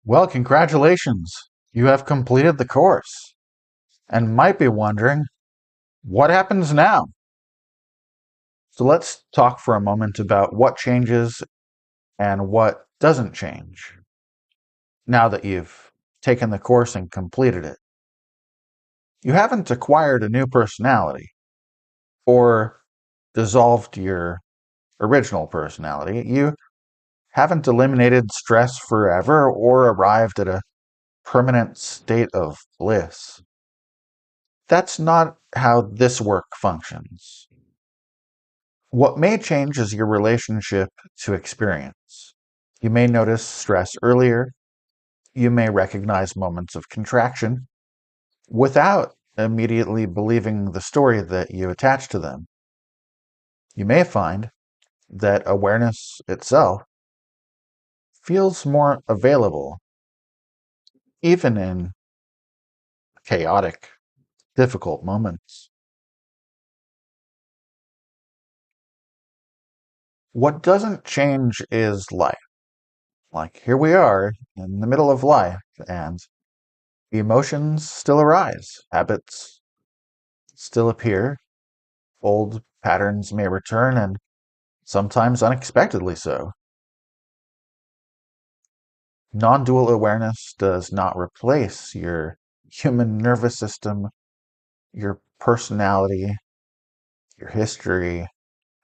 Well, congratulations. You have completed the course and might be wondering, what happens now? So let's talk for a moment about what changes and what doesn't change now that you've taken the course and completed it. You haven't acquired a new personality or dissolved your original personality. You haven't eliminated stress forever or arrived at a permanent state of bliss. That's not how this work functions. What may change is your relationship to experience. You may notice stress earlier. You may recognize moments of contraction without immediately believing the story that you attach to them. You may find that awareness itself feels more available, even in chaotic, difficult moments. What doesn't change is life. Like, here we are in the middle of life, and emotions still arise, habits still appear, old patterns may return, and sometimes unexpectedly so. Non-dual awareness does not replace your human nervous system, your personality, your history,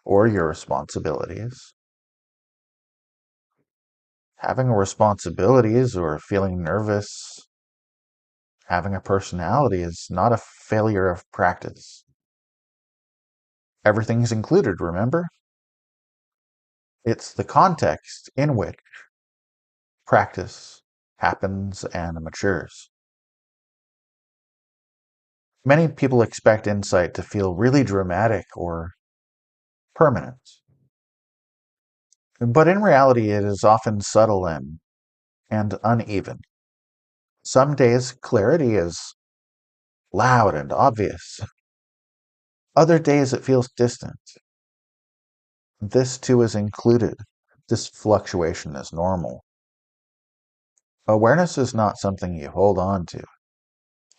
or your responsibilities. Having responsibilities or feeling nervous, having a personality is not a failure of practice. Everything's included, remember? It's the context in which practice happens and matures. Many people expect insight to feel really dramatic or permanent, but in reality, it is often subtle and uneven. Some days, clarity is loud and obvious. Other days, it feels distant. This too is included. This fluctuation is normal. Awareness is not something you hold on to.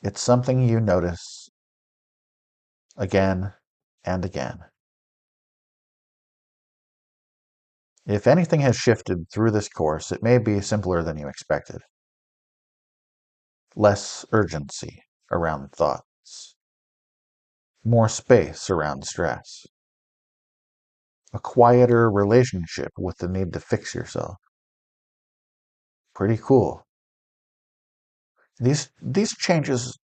It's something you notice again and again. If anything has shifted through this course, it may be simpler than you expected. Less urgency around thoughts, more space around stress, a quieter relationship with the need to fix yourself. Pretty cool. These changes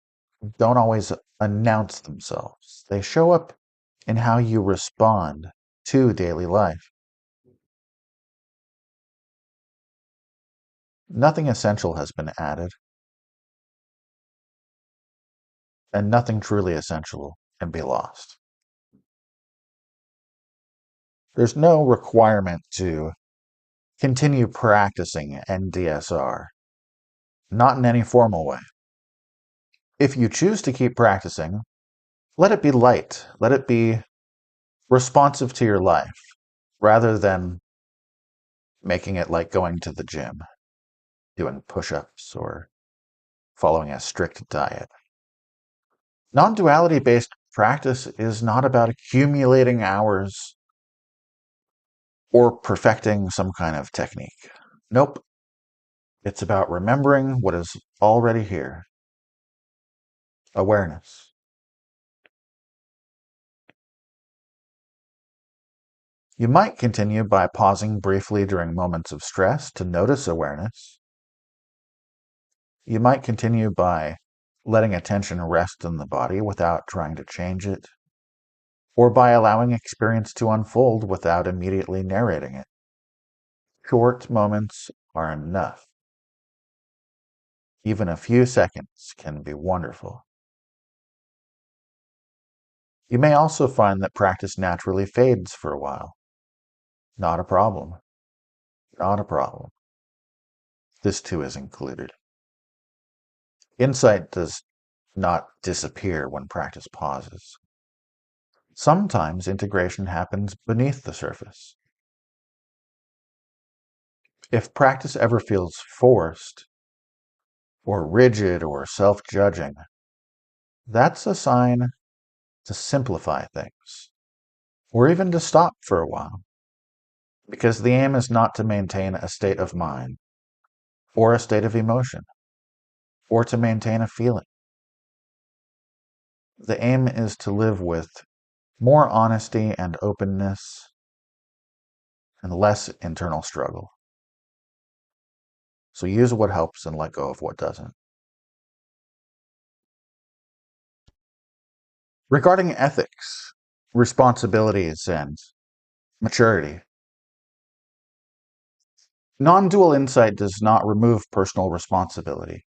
don't always announce themselves. They show up in how you respond to daily life. Nothing essential has been added, and nothing truly essential can be lost. There's no requirement to continue practicing NDSR, not in any formal way. If you choose to keep practicing, let it be light, let it be responsive to your life, rather than making it like going to the gym, doing push-ups, or following a strict diet. Non-duality-based practice is not about accumulating hours or perfecting some kind of technique. Nope. It's about remembering what is already here. Awareness. You might continue by pausing briefly during moments of stress to notice awareness. You might continue by letting attention rest in the body without trying to change it, or by allowing experience to unfold without immediately narrating it. Short moments are enough. Even a few seconds can be wonderful. You may also find that practice naturally fades for a while. Not a problem. Not a problem. This too is included. Insight does not disappear when practice pauses. Sometimes integration happens beneath the surface. If practice ever feels forced, or rigid or self-judging, that's a sign to simplify things, or even to stop for a while, because the aim is not to maintain a state of mind, or a state of emotion, or to maintain a feeling. The aim is to live with more honesty and openness and less internal struggle. So use what helps and let go of what doesn't. Regarding ethics, responsibilities, and maturity, non-dual insight does not remove personal responsibility.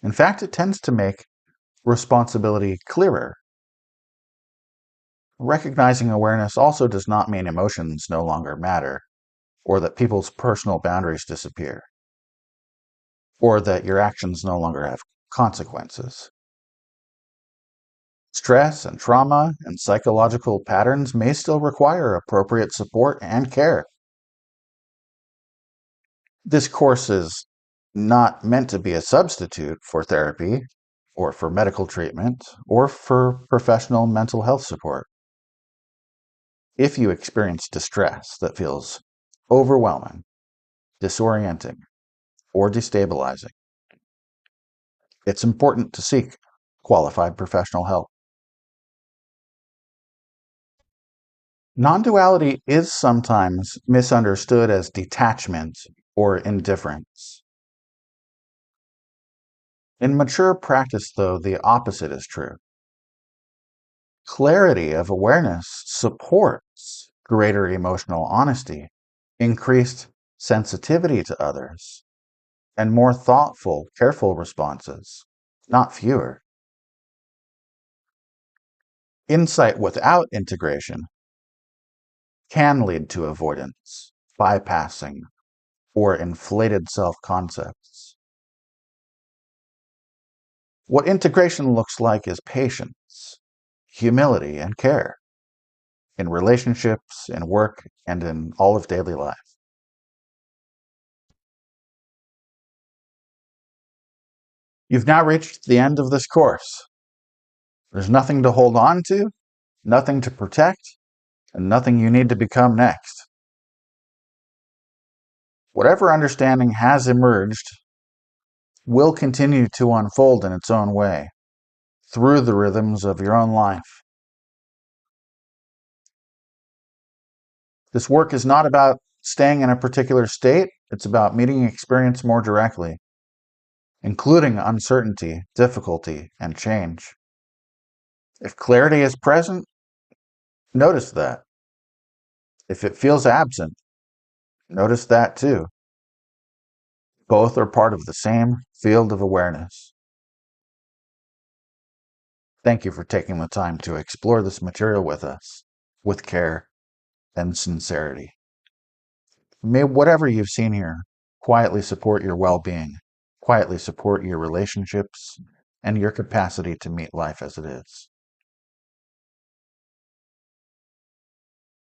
In fact, it tends to make responsibility clearer. Recognizing awareness also does not mean emotions no longer matter, or that people's personal boundaries disappear, or that your actions no longer have consequences. Stress and trauma and psychological patterns may still require appropriate support and care. This course is not meant to be a substitute for therapy, or for medical treatment, or for professional mental health support. If you experience distress that feels overwhelming, disorienting, or destabilizing, it's important to seek qualified professional help. Non-duality is sometimes misunderstood as detachment or indifference. In mature practice, though, the opposite is true. Clarity of awareness supports greater emotional honesty, increased sensitivity to others, and more thoughtful, careful responses, not fewer. Insight without integration can lead to avoidance, bypassing, or inflated self-concepts. What integration looks like is patience, humility, and care in relationships, in work, and in all of daily life. You've now reached the end of this course. There's nothing to hold on to, nothing to protect, and nothing you need to become next. Whatever understanding has emerged will continue to unfold in its own way, through the rhythms of your own life. This work is not about staying in a particular state, it's about meeting experience more directly, including uncertainty, difficulty, and change. If clarity is present, notice that. If it feels absent, notice that too. Both are part of the same field of awareness. Thank you for taking the time to explore this material with us, with care and sincerity. May whatever you've seen here quietly support your well-being, quietly support your relationships, and your capacity to meet life as it is.